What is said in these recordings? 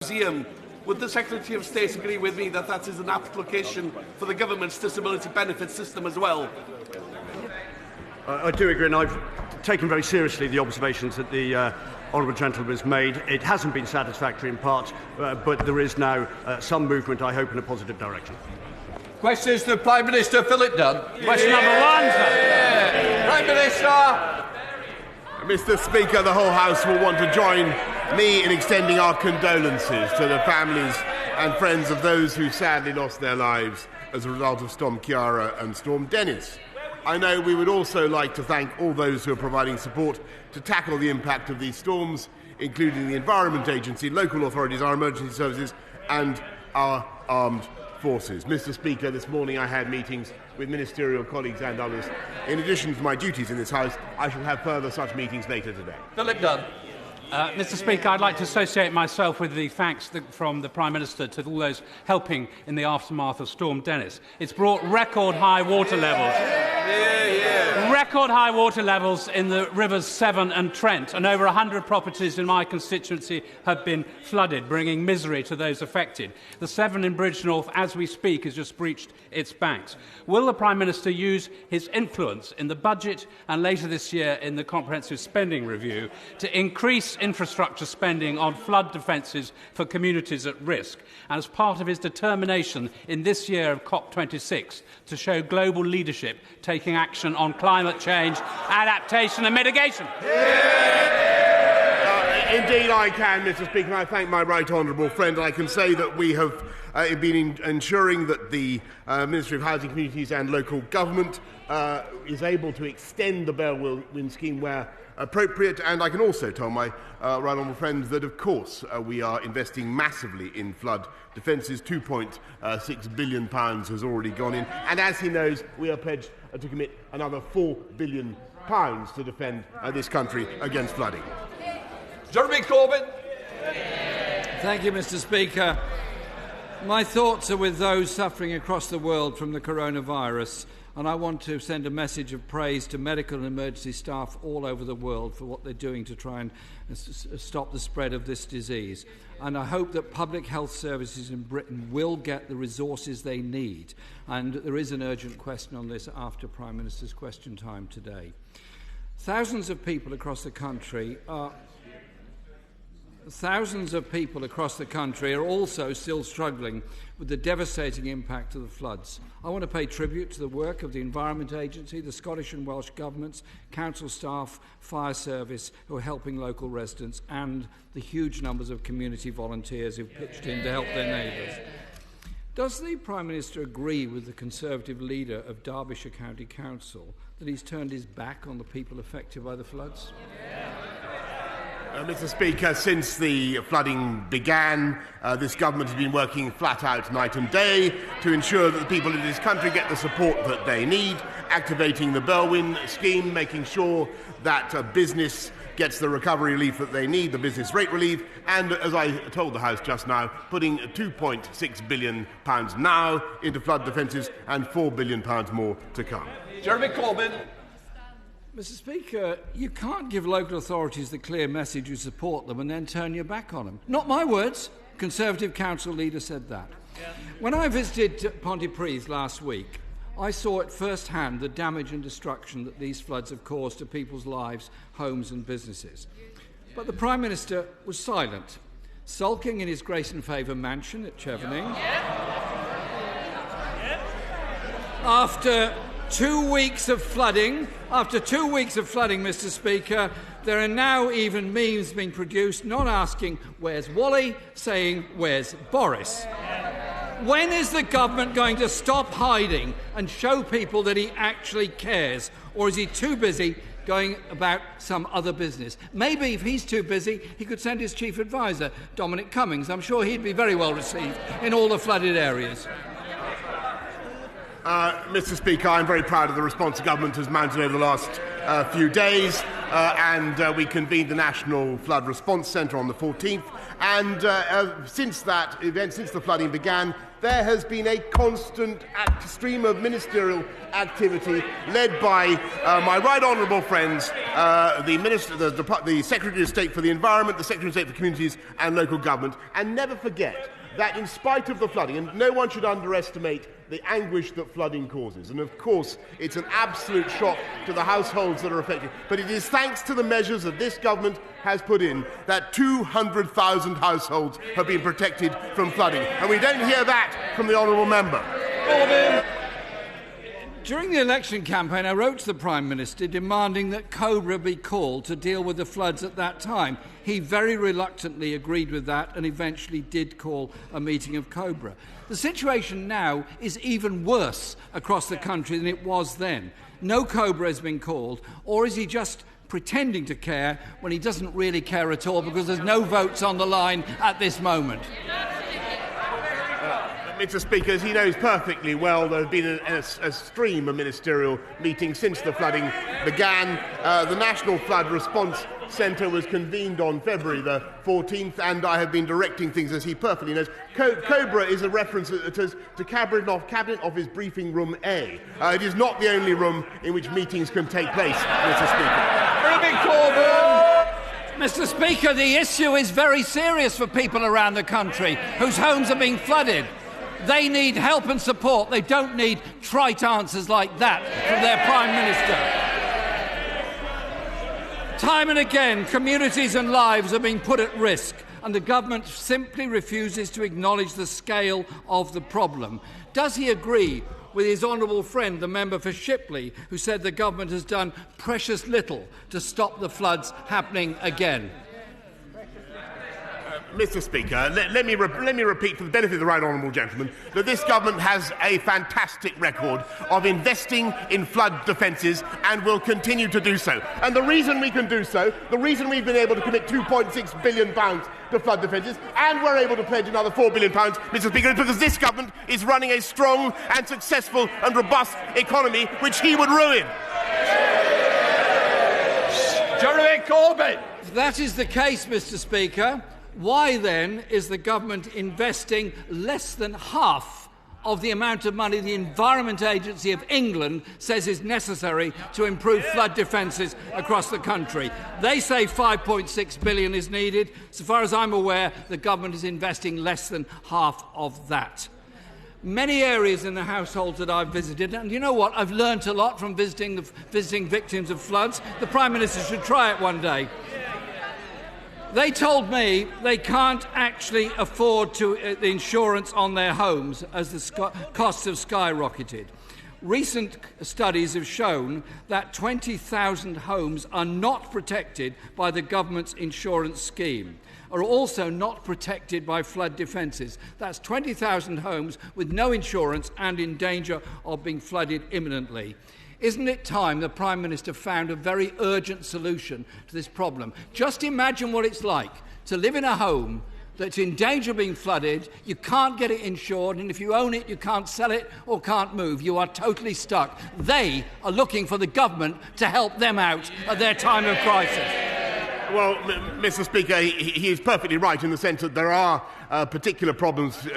museum. Would the Secretary of State agree with me that that is an application for the government's disability benefit system as well? I do agree, and I've taken very seriously the observations that the honourable gentleman has made. It hasn't been satisfactory in part, but there is now some movement, I hope, in a positive direction. Questions to the Prime Minister. Philip Dunn. Question number one, sir. Prime Minister. Mr. Speaker, the whole House will want to join me in extending our condolences to the families and friends of those who sadly lost their lives as a result of Storm Ciara and Storm Dennis. I know we would also like to thank all those who are providing support to tackle the impact of these storms, including the Environment Agency, local authorities, our emergency services and our armed forces. Mr. Speaker, this morning I had meetings with ministerial colleagues and others. In addition to my duties in this House, I shall have further such meetings later today. Philip Dunn. Mr. Speaker, I'd like to associate myself with the thanks from the Prime Minister to all those helping in the aftermath of Storm Dennis. It's brought record high water levels. Record high water levels in the rivers Severn and Trent, and over 100 properties in my constituency have been flooded, bringing misery to those affected. The Severn in Bridgnorth, as we speak, has just breached its banks. Will the Prime Minister use his influence in the budget and later this year in the Comprehensive Spending Review to increase infrastructure spending on flood defences for communities at risk, and as part of his determination in this year of COP26 to show global leadership taking action on climate change, adaptation and mitigation? Indeed I can, Mr. Speaker, and I thank my right honourable friend. I can say that we have been ensuring that the Ministry of Housing, Communities and Local Government is able to extend the Bellwin scheme where appropriate, and I can also tell my right honourable friend that, of course, we are investing massively in flood defences. £2.6 billion has already gone in, and as he knows, we are pledged to commit another £4 billion to defend this country against flooding. Jeremy Corbyn. Thank you, Mr. Speaker. My thoughts are with those suffering across the world from the coronavirus, and I want to send a message of praise to medical and emergency staff all over the world for what they're doing to try and stop the spread of this disease. And I hope that public health services in Britain will get the resources they need. And there is an urgent question on this after Prime Minister's question time today. Thousands of people across the country are also still struggling with the devastating impact of the floods. I want to pay tribute to the work of the Environment Agency, the Scottish and Welsh governments, council staff, fire service who are helping local residents, and the huge numbers of community volunteers who pitched in to help their neighbours. Does the Prime Minister agree with the Conservative leader of Derbyshire County Council that he's turned his back on the people affected by the floods? Mr. Speaker, since the flooding began, this government has been working flat out night and day to ensure that the people in this country get the support that they need, activating the Bellwin scheme, making sure that business gets the recovery relief that they need, the business rate relief, and, as I told the House just now, putting £2.6 billion now into flood defences and £4 billion more to come. Jeremy Corbyn. Mr. Speaker, you can't give local authorities the clear message you support them and then turn your back on them. Not my words. Conservative council leader said that. When I visited Pontypridd last week, I saw at first hand the damage and destruction that these floods have caused to people's lives, homes and businesses. But the Prime Minister was silent, sulking in his Grace and Favour mansion at Chevening. After 2 weeks of flooding, Mr. Speaker, there are now even memes being produced not asking, where's Wally, saying, where's Boris? When is the government going to stop hiding and show people that he actually cares? Or is he too busy going about some other business? Maybe if he's too busy, he could send his chief advisor, Dominic Cummings. I'm sure he'd be very well received in all the flooded areas. Mr. Speaker, I'm very proud of the response the government has mounted over the last few days. and we convened the National Flood Response Centre on the 14th. And since that event, since the flooding began, there has been a constant stream of ministerial activity led by my right honourable friends, the Secretary of State for the Environment, the Secretary of State for Communities and Local Government. And never forget that in spite of the flooding, and no one should underestimate the anguish that flooding causes. And of course, it's an absolute shock to the households that are affected. But it is thanks to the measures that this government has put in that 200,000 households have been protected from flooding. And we don't hear that from the honourable member. During the election campaign, I wrote to the Prime Minister demanding that Cobra be called to deal with the floods at that time. He very reluctantly agreed with that and eventually did call a meeting of Cobra. The situation now is even worse across the country than it was then. No Cobra has been called, or is he just pretending to care when he doesn't really care at all because there's no votes on the line at this moment? Mr. Speaker, as he knows perfectly well, there has been a stream of ministerial meetings since the flooding began. The National Flood Response Centre was convened on February the 14th, and I have been directing things, as he perfectly knows. Cobra is a reference to Cabinet Office Briefing Room A. It is not the only room in which meetings can take place, Mr. Speaker. Mr. Speaker, the issue is very serious for people around the country whose homes are being flooded. They need help and support. They don't need trite answers like that from their Prime Minister. Time and again, communities and lives are being put at risk, and the government simply refuses to acknowledge the scale of the problem. Does he agree with his honourable friend, the member for Shipley, who said the government has done precious little to stop the floods happening again? Mr. Speaker, let me repeat for the benefit of the right honourable gentleman that this government has a fantastic record of investing in flood defences and will continue to do so. And the reason we can do so, the reason we've been able to commit £2.6 billion to flood defences and we're able to pledge another £4 billion, Mr. Speaker, is because this government is running a strong and successful and robust economy which he would ruin. Jeremy Corbyn! If that is the case, Mr. Speaker, why then is the government investing less than half of the amount of money the Environment Agency of England says is necessary to improve flood defences across the country? They say £5.6 billion is needed. So far as I'm aware, the government is investing less than half of that. Many areas in the households that I've visited, and you know what, I've learnt a lot from visiting victims of floods. The Prime Minister should try it one day. They told me they can't actually afford the insurance on their homes as the costs have skyrocketed. Recent studies have shown that 20,000 homes are not protected by the government's insurance scheme, are also not protected by flood defences. That's 20,000 homes with no insurance and in danger of being flooded imminently. Isn't it time the Prime Minister found a very urgent solution to this problem? Just imagine what it's like to live in a home that's in danger of being flooded, you can't get it insured, and if you own it, you can't sell it or can't move. You are totally stuck. They are looking for the government to help them out at their time of crisis. Well, Mr. Speaker, he is perfectly right in the sense that there are particular problems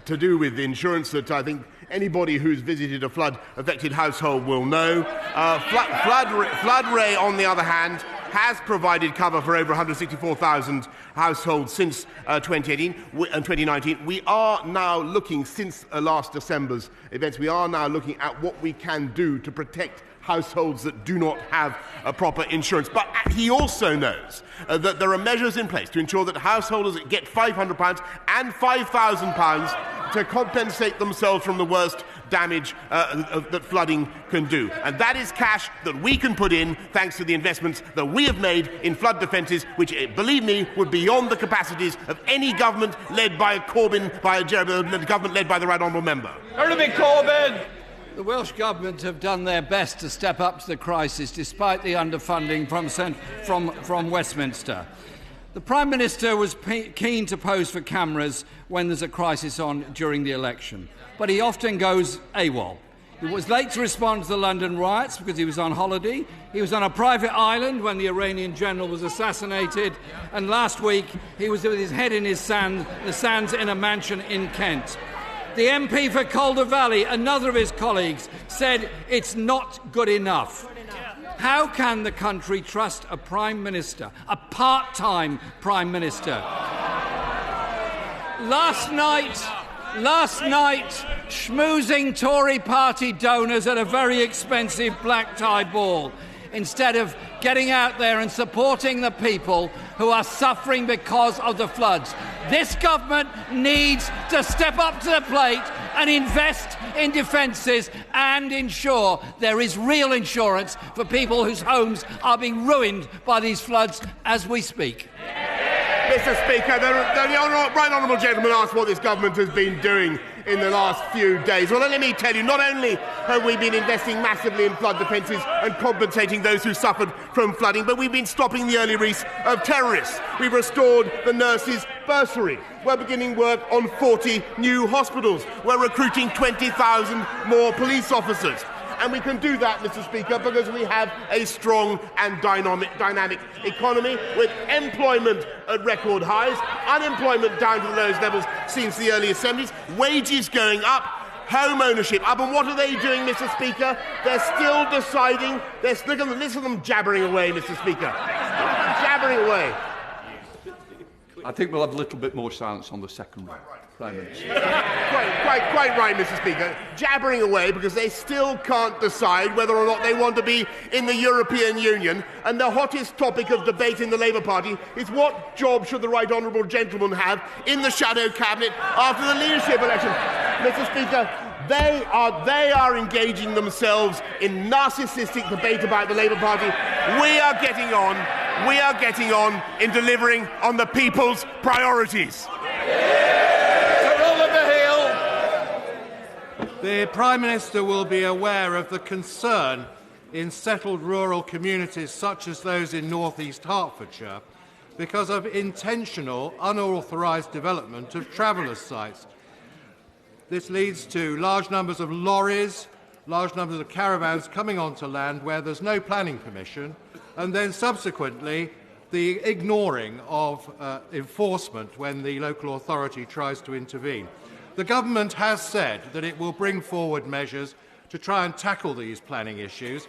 to do with insurance that I think anybody who's visited a flood-affected household will know. Flood Ray, on the other hand, has provided cover for over 164,000 households since 2018 and 2019. We are now looking, since last December's events, we are now looking at what we can do to protect households that do not have a proper insurance. But he also knows that there are measures in place to ensure that householders get £500 and £5,000 to compensate themselves from the worst damage that flooding can do. And that is cash that we can put in thanks to the investments that we have made in flood defences, which, believe me, would be beyond the capacities of any government led by Corbyn, by a government led by the right honourable member. Jeremy Corbyn! The Welsh Government have done their best to step up to the crisis despite the underfunding from Westminster. The Prime Minister was keen to pose for cameras when there's a crisis on during the election, but he often goes AWOL. He was late to respond to the London riots because he was on holiday. He was on a private island when the Iranian general was assassinated. And last week, he was with his head in the sands in a mansion in Kent. The MP for Calder Valley, another of his colleagues, said it's not good enough. How can the country trust a Prime Minister, a part-time Prime Minister? Last night, schmoozing Tory party donors at a very expensive black-tie ball, instead of getting out there and supporting the people who are suffering because of the floods. This government needs to step up to the plate and invest in defences and ensure there is real insurance for people whose homes are being ruined by these floods as we speak. Mr. Speaker, the right honourable gentleman asked what this government has been doing in the last few days. Well, let me tell you, not only have we been investing massively in flood defences and compensating those who suffered from flooding, but we've been stopping the early release of terrorists. We've restored the nurses' bursary. We're beginning work on 40 new hospitals. We're recruiting 20,000 more police officers. And we can do that, Mr. Speaker, because we have a strong and dynamic economy with employment at record highs, unemployment down to the lowest levels since the early 70s, wages going up, home ownership up. And what are they doing, Mr. Speaker? They're still deciding. Listen to them jabbering away, Mr. Speaker. Jabbering away. I think we'll have a little bit more silence on the second round. Prime Minister. Quite right, Mr. Speaker. Jabbering away because they still can't decide whether or not they want to be in the European Union. And the hottest topic of debate in the Labour Party is what job should the right honourable gentleman have in the shadow cabinet after the leadership election. Mr. Speaker, they are engaging themselves in narcissistic debate about the Labour Party. We are getting on in delivering on the people's priorities. The Prime Minister will be aware of the concern in settled rural communities such as those in North East Hertfordshire because of intentional, unauthorised development of travellers' sites. This leads to large numbers of lorries, large numbers of caravans coming onto land where there's no planning permission, and then subsequently the ignoring of enforcement when the local authority tries to intervene. The government has said that it will bring forward measures to try and tackle these planning issues.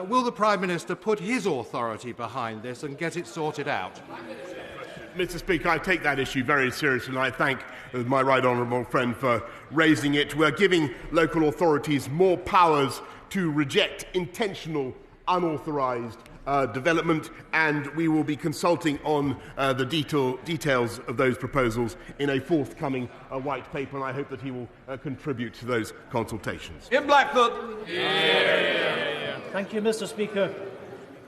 Will the Prime Minister put his authority behind this and get it sorted out? Mr. Speaker, I take that issue very seriously, and I thank my right honourable friend for raising it. We're giving local authorities more powers to reject intentional, unauthorised development, and we will be consulting on the details of those proposals in a forthcoming white paper, and I hope that he will contribute to those consultations. In Blackfoot. Thank you, Mr. Speaker.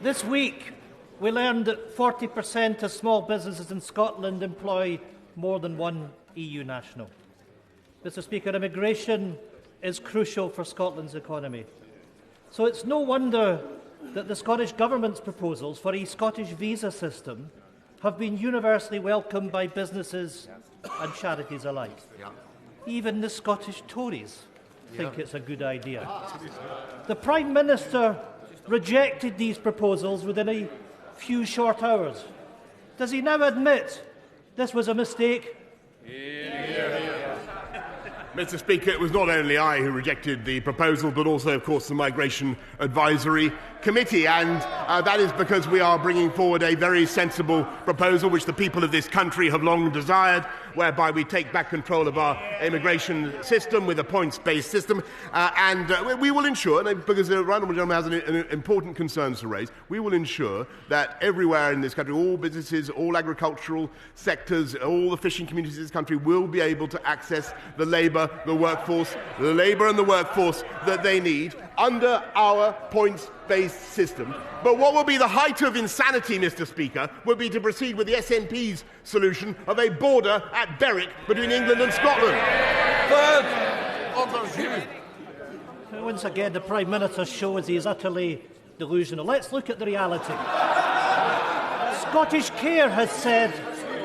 This week, we learned that 40% of small businesses in Scotland employ more than one EU national. Mr. Speaker, immigration is crucial for Scotland's economy. So it's no wonder that the Scottish Government's proposals for a Scottish visa system have been universally welcomed by businesses and charities alike. Even the Scottish Tories think it's a good idea. The Prime Minister rejected these proposals within a few short hours. Does he now admit this was a mistake? Mr. Speaker, it was not only I who rejected the proposal, but also, of course, the Migration Advisory Committee, and that is because we are bringing forward a very sensible proposal which the people of this country have long desired, whereby we take back control of our immigration system with a points-based system, and we will ensure, because the right honourable gentleman has an important concerns to raise, we will ensure that everywhere in this country, all businesses, all agricultural sectors, all the fishing communities in this country will be able to access the labour and the workforce that they need under our points-based system. But what will be the height of insanity, Mr. Speaker, would be to proceed with the SNP's solution of a border at Berwick between England and Scotland. Once again, the Prime Minister shows he is utterly delusional. Let's look at the reality. Scottish Care has said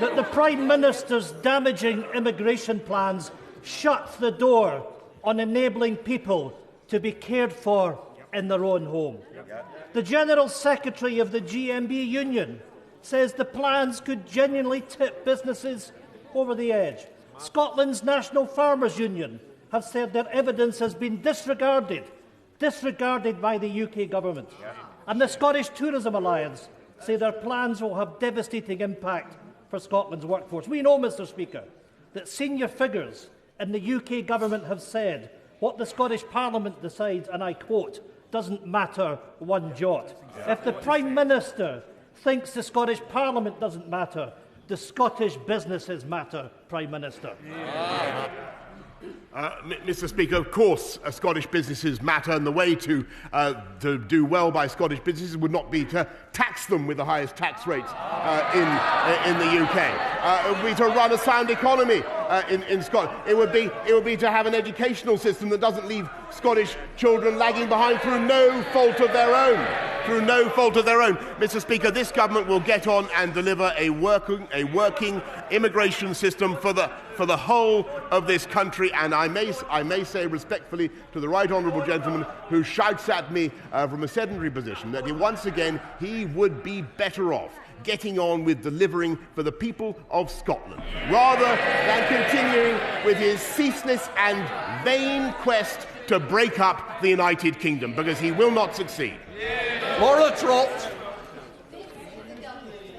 that the Prime Minister's damaging immigration plans shut the door on enabling people to be cared for in their own home. The General Secretary of the GMB Union says the plans could genuinely tip businesses over the edge. Scotland's National Farmers Union have said their evidence has been disregarded by the UK government. And the Scottish Tourism Alliance say their plans will have devastating impact for Scotland's workforce. We know, Mr Speaker, that senior figures in the UK government have said what the Scottish Parliament decides, and I quote, doesn't matter one jot. If the Prime Minister thinks the Scottish Parliament doesn't matter, the Scottish businesses matter, Prime Minister. Mr Speaker, of course, Scottish businesses matter, and the way to do well by Scottish businesses would not be to tax them with the highest tax rates in the UK. It would be to run a sound economy in Scotland. It would be to have an educational system that doesn't leave Scottish children lagging behind through no fault of their own. Mr Speaker, this government will get on and deliver a working immigration system for the whole of this country, and I may say respectfully to the right honourable gentleman who shouts at me from a sedentary position that once again he would be better off getting on with delivering for the people of Scotland, rather than continuing with his ceaseless and vain quest to break up the United Kingdom, because he will not succeed. Laura Trott.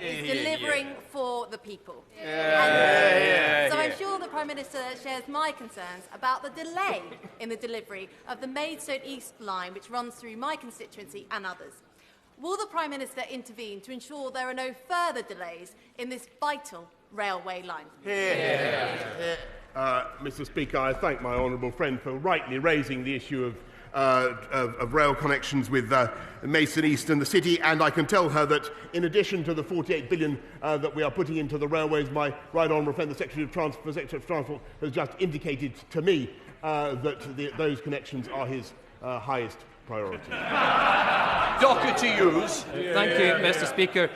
Is delivering for the people. So I'm sure the Prime Minister shares my concerns about the delay in the delivery of the Maidstone East line, which runs through my constituency and others. Will the Prime Minister intervene to ensure there are no further delays in this vital railway line? Mr Speaker, I thank my honourable friend for rightly raising the issue of rail connections with Maidstone East and the City, and I can tell her that in addition to the 48 billion that we are putting into the railways, my right honourable friend, the Secretary of Transport, has just indicated to me that those connections are his highest priority. Doherty Hughes. Thank you, Mr Speaker.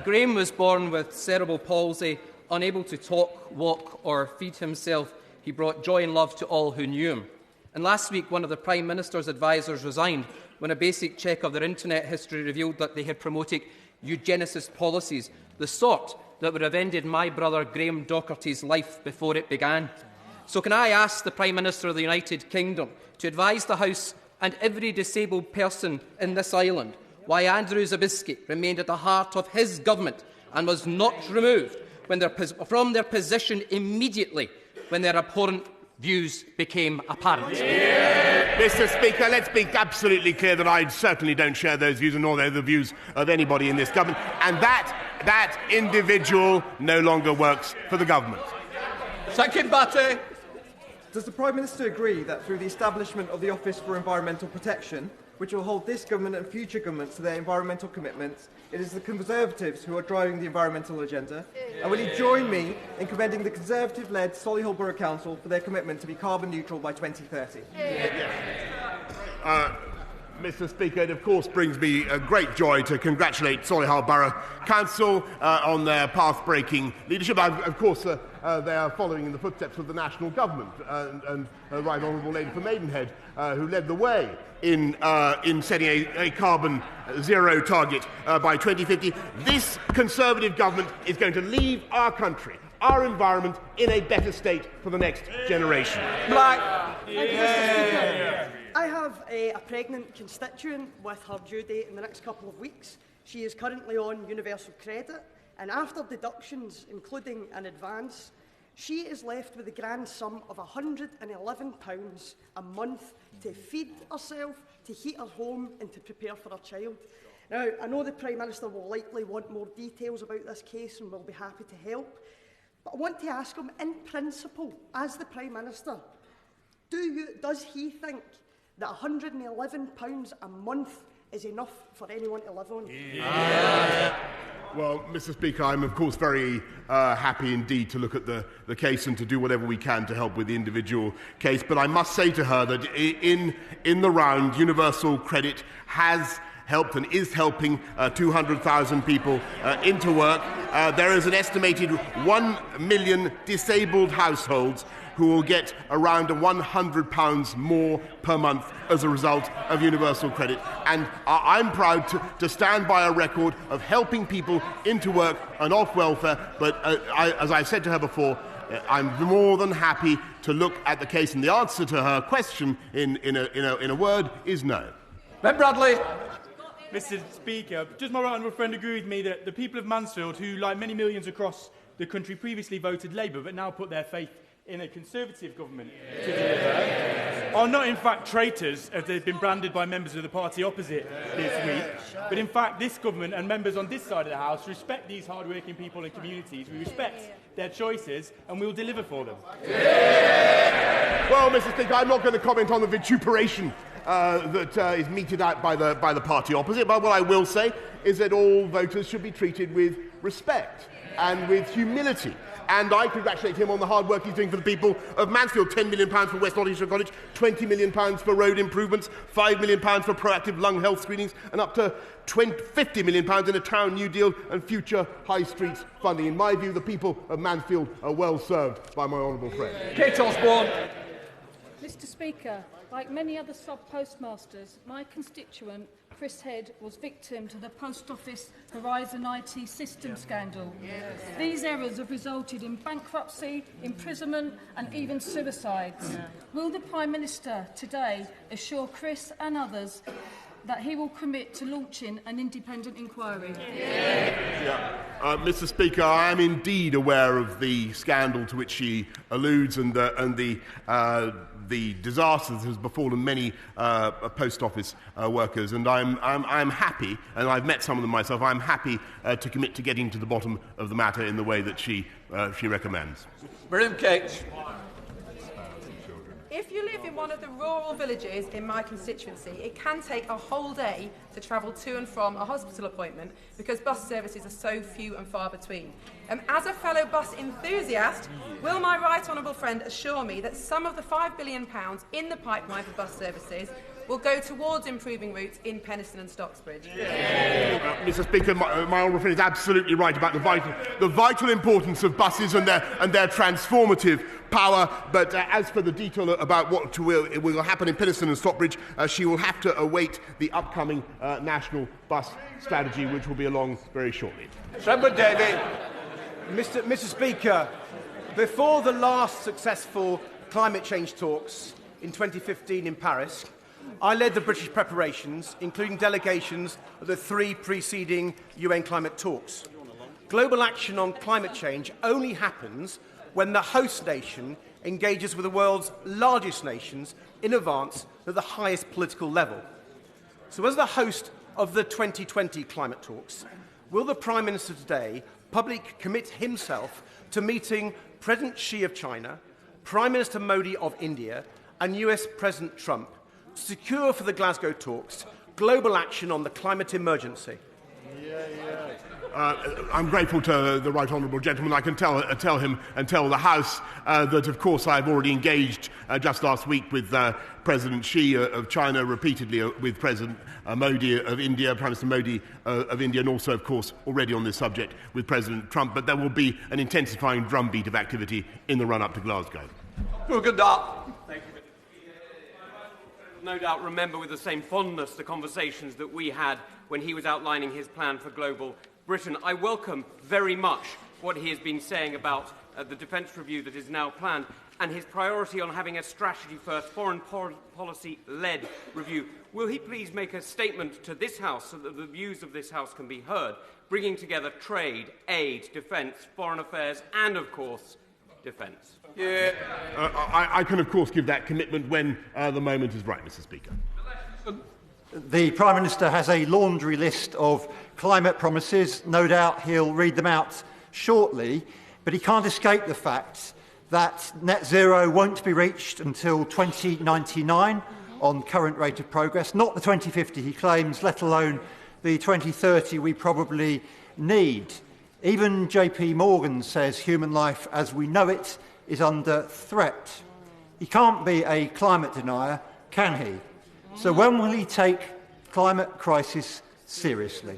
Graham was born with cerebral palsy, unable to talk, walk or feed himself. He brought joy and love to all who knew him. And last week, one of the Prime Minister's advisers resigned when a basic check of their internet history revealed that they had promoted eugenicist policies, the sort that would have ended my brother Graham Doherty's life before it began. So can I ask the Prime Minister of the United Kingdom to advise the House and every disabled person in this island why Andrew Zabiskie remained at the heart of his government and was not removed from their position immediately when their abhorrent views became apparent? Mr Speaker, let's be absolutely clear that I certainly don't share those views, nor are they the views of anybody in this government, and that individual no longer works for the government. Second Batty. Does the Prime Minister agree that through the establishment of the Office for Environmental Protection, which will hold this government and future governments to their environmental commitments, it is the Conservatives who are driving the environmental agenda? And will he join me in commending the Conservative-led Solihull Borough Council for their commitment to be carbon neutral by 2030? Mr Speaker, it of course brings me a great joy to congratulate Solihull Borough Council on their path-breaking leadership. Of course, they are following in the footsteps of the national government and Right Honourable Lady for Maidenhead, who led the way in setting a carbon zero target by 2050. This Conservative government is going to leave our country, our environment, in a better state for the next generation. Black. Thank you, Mr. Speaker. I have a pregnant constituent with her due date in the next couple of weeks. She is currently on universal credit, and after deductions, including an advance, she is left with a grand sum of £111 a month to feed herself, to heat her home and to prepare for her child. Now, I know the Prime Minister will likely want more details about this case and will be happy to help, but I want to ask him, in principle, as the Prime Minister, does he think that £111 a month is enough for anyone to live on? Well, Mr Speaker, I'm of course very happy indeed to look at the case and to do whatever we can to help with the individual case. But I must say to her that in the round, universal credit has helped and is helping 200,000 people into work. There is an estimated 1 million disabled households who will get around £100 more per month as a result of universal credit. And I'm proud to stand by a record of helping people into work and off welfare, but as I said to her before, I'm more than happy to look at the case, and the answer to her question in a word is no. Ben Bradley. Mr. Speaker, does my right honourable friend agree with me that the people of Mansfield, who, like many millions across the country, previously voted Labour but now put their faith in a Conservative government to deliver, are not in fact traitors, as they've been branded by members of the party opposite this week, but in fact this government and members on this side of the House respect these hard-working people and communities, we respect their choices, and we will deliver for them? Well, Mr. Speaker, I'm not going to comment on the vituperation that is meted out by the party opposite, but what I will say is that all voters should be treated with respect and with humility. And I congratulate him on the hard work he's doing for the people of Mansfield. £10 million for West Nottinghamshire College, £20 million for road improvements, £5 million for proactive lung health screenings, and up to £50 million in a town new deal and future high streets funding. In my view, the people of Mansfield are well served by my honourable friend. Kate Osborne. Mr. Speaker, like many other sub-postmasters, my constituent Chris Head was victim to the Post Office Horizon IT system scandal. These errors have resulted in bankruptcy, imprisonment and even suicides. Will the Prime Minister today assure Chris and others that he will commit to launching an independent inquiry? Mr. Speaker, I am indeed aware of the scandal to which she alludes and the disaster that has befallen many post office workers, and I'm happy, and I've met some of them myself. I'm happy to commit to getting to the bottom of the matter in the way that she recommends. Miriam Kate. If you live in one of the rural villages in my constituency, it can take a whole day to travel to and from a hospital appointment because bus services are so few and far between. As a fellow bus enthusiast, will my right honourable friend assure me that some of the £5 billion in the pipeline for bus services will go towards improving routes in Penistone and Stocksbridge? Mr. Speaker, my honourable friend is absolutely right about the vital importance of buses and their transformative power, but as for the detail about what will happen in Penistone and Stockbridge, she will have to await the upcoming national bus strategy, which will be along very shortly. Trevor David. Mr. Speaker, before the last successful climate change talks in 2015 in Paris, I led the British preparations, including delegations of the 3 preceding UN climate talks. Global action on climate change only happens when the host nation engages with the world's largest nations in advance at the highest political level. So as the host of the 2020 climate talks, will the Prime Minister today publicly commit himself to meeting President Xi of China, Prime Minister Modi of India and US President Trump to secure for the Glasgow talks global action on the climate emergency? I'm grateful to the right honourable gentleman. I can tell him and tell the House that, of course, I've already engaged just last week with President Xi of China, repeatedly with President Modi of India, Prime Minister Modi of India, and also, of course, already on this subject with President Trump. But there will be an intensifying drumbeat of activity in the run-up to Glasgow. Good luck. No doubt remember with the same fondness the conversations that we had when he was outlining his plan for global Britain. I welcome very much what he has been saying about the defence review that is now planned and his priority on having a strategy-first, foreign policy-led review. Will he please make a statement to this House so that the views of this House can be heard, bringing together trade, aid, defence, foreign affairs and, of course, defence? I can, of course, give that commitment when the moment is right, Mr. Speaker. The Prime Minister has a laundry list of climate promises. No doubt he'll read them out shortly, but he can't escape the fact that net zero won't be reached until 2099 on current rate of progress, not the 2050 he claims, let alone the 2030 we probably need. Even JP Morgan says human life as we know it is under threat. He can't be a climate denier, can he? So when will he take climate crisis seriously?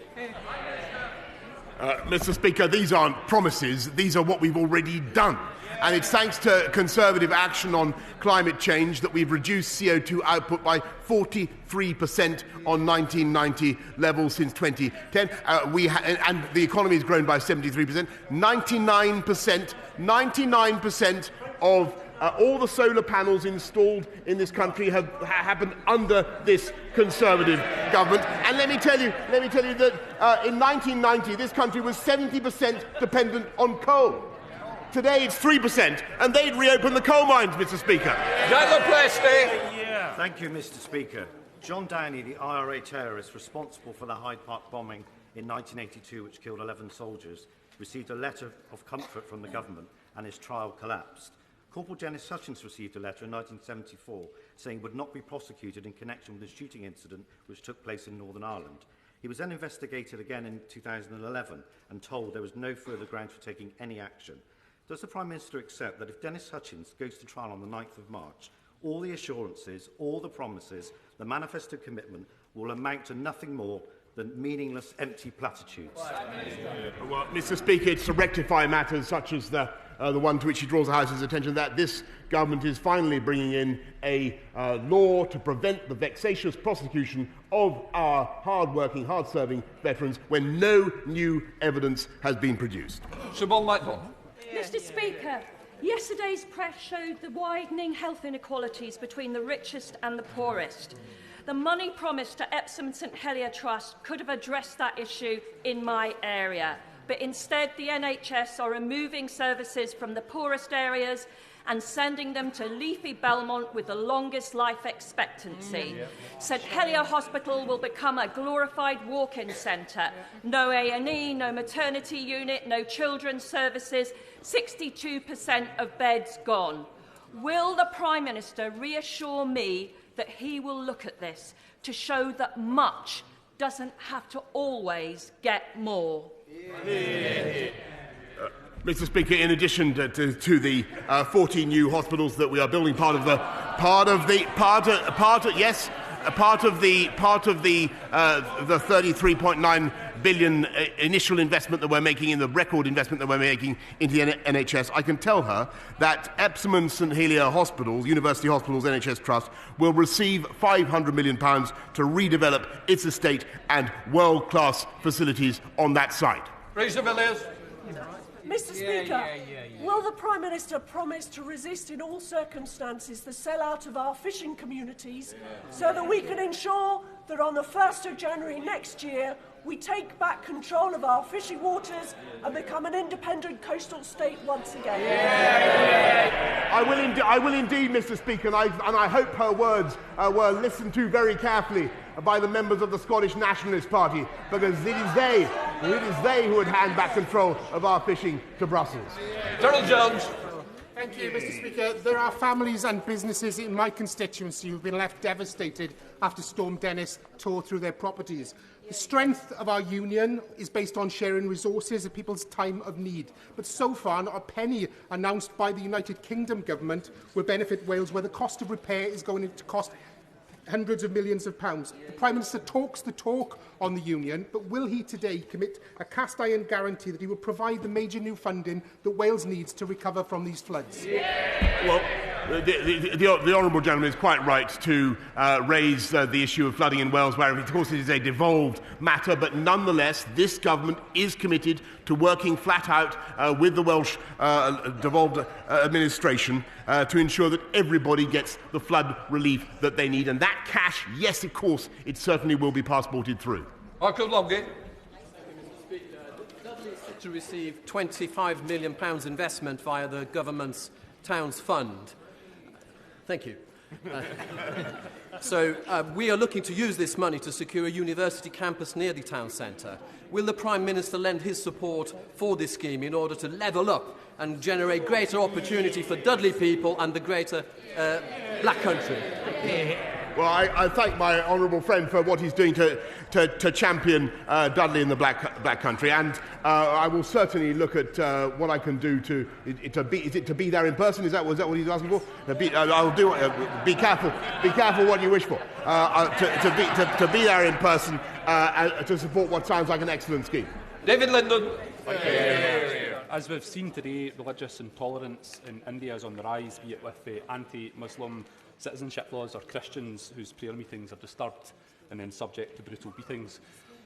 Mr. Speaker, these aren't promises, these are what we've already done. And it's thanks to Conservative action on climate change that we've reduced CO2 output by 43% on 1990 levels since 2010. And the economy has grown by 73%. 99% of all the solar panels installed in this country have happened under this Conservative government. And let me tell you that in 1990 this country was 70% dependent on coal. Today it's 3%, and they'd reopen the coal mines, Mr. Speaker. Thank you, Mr. Speaker. John Downey, the IRA terrorist responsible for the Hyde Park bombing in 1982, which killed 11 soldiers, received a letter of comfort from the government, and his trial collapsed. Corporal Dennis Hutchins received a letter in 1974 saying he would not be prosecuted in connection with the shooting incident which took place in Northern Ireland. He was then investigated again in 2011 and told there was no further grounds for taking any action. Does the Prime Minister accept that if Dennis Hutchins goes to trial on the 9th of March, all the assurances, all the promises, the manifesto commitment will amount to nothing more than meaningless, empty platitudes? Well, Mr. Speaker, it's to rectify matters such as the one to which he draws the House's attention, that this government is finally bringing in a law to prevent the vexatious prosecution of our hard-working, hard-serving veterans when no new evidence has been produced. Siobhan Lightbon. Mr. Speaker, yesterday's press showed the widening health inequalities between the richest and the poorest. The money promised to Epsom St Helier Trust could have addressed that issue in my area, but instead the NHS are removing services from the poorest areas and sending them to leafy Belmont with the longest life expectancy. St Helier Hospital will become a glorified walk-in centre. No A&E, no maternity unit, no children's services, 62% of beds gone. Will the Prime Minister reassure me that he will look at this to show that much doesn't have to always get more? Mr. Speaker, in addition to the 14 new hospitals that we are building, part of the 33.9 billion initial investment that we're making, in the record investment that we're making into the NHS, I can tell her that Epsom and St Helier Hospitals, University Hospitals NHS Trust, will receive £500 million to redevelop its estate and world-class facilities on that site. Mr. Speaker, will the Prime Minister promise to resist in all circumstances the sellout of our fishing communities so that we can ensure that on the 1st of January next year we take back control of our fishing waters and become an independent coastal state once again? I will indeed, Mr. Speaker, and I hope her words were listened to very carefully by the members of the Scottish Nationalist Party, because it is they who would hand back control of our fishing to Brussels. Donald Jones. Thank you, Mr. Speaker. There are families and businesses in my constituency who have been left devastated after Storm Dennis tore through their properties. The strength of our union is based on sharing resources at people's time of need. But so far, not a penny announced by the United Kingdom government will benefit Wales, where the cost of repair is going to cost hundreds of millions of pounds. The Prime Minister talks the talk on the union, but will he today commit a cast-iron guarantee that he will provide the major new funding that Wales needs to recover from these floods? Well, the honourable gentleman is quite right to raise the issue of flooding in Wales, where of course it is a devolved matter, but nonetheless this government is committed to working flat out with the Welsh devolved administration to ensure that everybody gets the flood relief that they need. And that cash, yes, of course, it certainly will be passported through. Michael Longgate. Dudley is set to receive £25 million investment via the government's Towns Fund. Thank you. So we are looking to use this money to secure a university campus near the town centre. Will the Prime Minister lend his support for this scheme in order to level up and generate greater opportunity for Dudley people and the greater Black country? Well, I thank my honourable friend for what he's doing to champion Dudley in the Black Country, and I will certainly look at what I can do to be there in person. Is that what he's asking for? I'll do. Be careful what you wish for. To be there in person to support what sounds like an excellent scheme. David Linden. As we've seen today, religious intolerance in India is on the rise, be it with the anti-Muslim citizenship laws or Christians whose prayer meetings are disturbed and then subject to brutal beatings.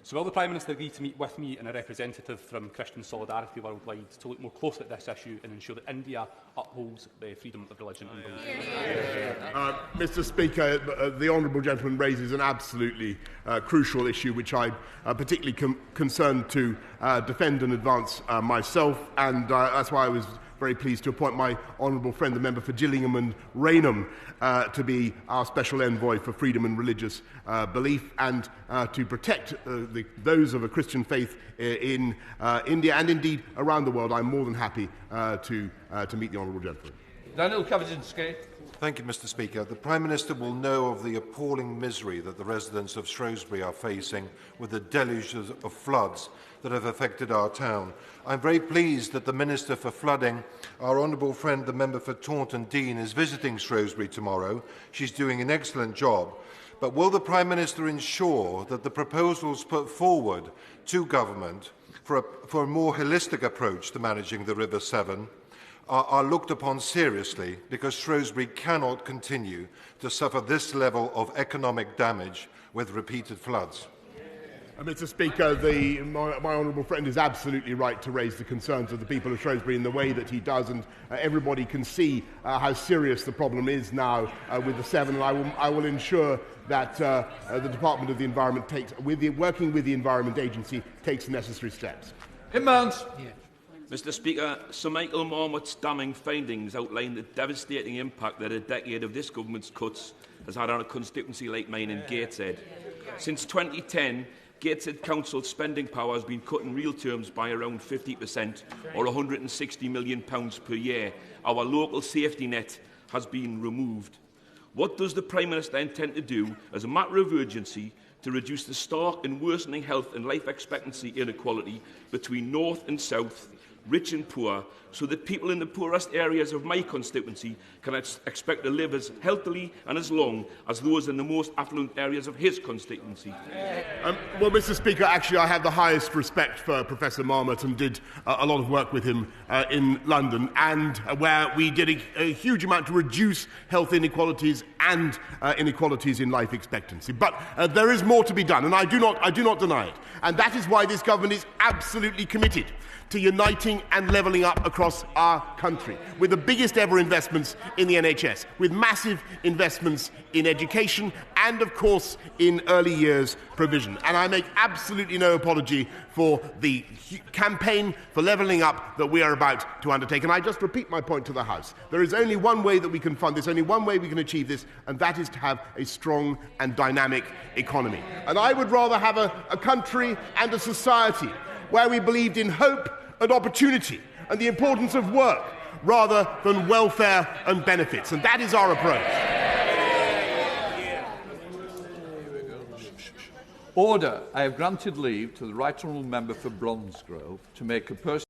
So will the Prime Minister agree to meet with me and a representative from Christian Solidarity Worldwide to look more closely at this issue and ensure that India upholds the freedom of religion and belief? Mr. Speaker, the honourable gentleman raises an absolutely crucial issue which I'm particularly concerned to defend and advance myself, and that's why I was very pleased to appoint my honourable friend, the member for Gillingham and Rainham, to be our special envoy for freedom and religious belief, and to protect those of a Christian faith in India and indeed around the world. I'm more than happy to meet the honourable gentleman. Daniel Kaczynski. Thank you, Mr. Speaker. The Prime Minister will know of the appalling misery that the residents of Shrewsbury are facing with the deluges of floods that have affected our town. I'm very pleased that the Minister for Flooding, our honourable friend, the member for Taunton Deane, is visiting Shrewsbury tomorrow. She's doing an excellent job. But will the Prime Minister ensure that the proposals put forward to government for a more holistic approach to managing the River Severn are looked upon seriously, because Shrewsbury cannot continue to suffer this level of economic damage with repeated floods? Mr. Speaker, my honourable friend is absolutely right to raise the concerns of the people of Shrewsbury in the way that he does, and everybody can see how serious the problem is now with the Severn, and I will ensure that the Department of the Environment working with the Environment Agency, takes necessary steps. Mr. Speaker, Sir Michael Marmot's damning findings outline the devastating impact that a decade of this government's cuts has had on a constituency like mine in Gateshead. Since 2010, Gateshead Council's spending power has been cut in real terms by around 50%, or £160 million per year. Our local safety net has been removed. What does the Prime Minister intend to do as a matter of urgency to reduce the stark and worsening health and life expectancy inequality between north and south, rich and poor, so that people in the poorest areas of my constituency can expect to live as healthily and as long as those in the most affluent areas of his constituency? Well, Mr. Speaker, actually I have the highest respect for Professor Marmot and did a lot of work with him in London, and where we did a huge amount to reduce health inequalities and inequalities in life expectancy. But there is more to be done, and I do not deny it. And that is why this government is absolutely committed to uniting and levelling up across our country, with the biggest ever investments in the NHS, with massive investments in education and, of course, in early years provision. And I make absolutely no apology for the campaign for levelling up that we are about to undertake. And I just repeat my point to the House. There is only one way that we can fund this, only one way we can achieve this, and that is to have a strong and dynamic economy. And I would rather have a country and a society where we believed in hope and opportunity and the importance of work rather than welfare and benefits. And that is our approach. Order. I have granted leave to the Right Honourable Member for Bromsgrove to make a personal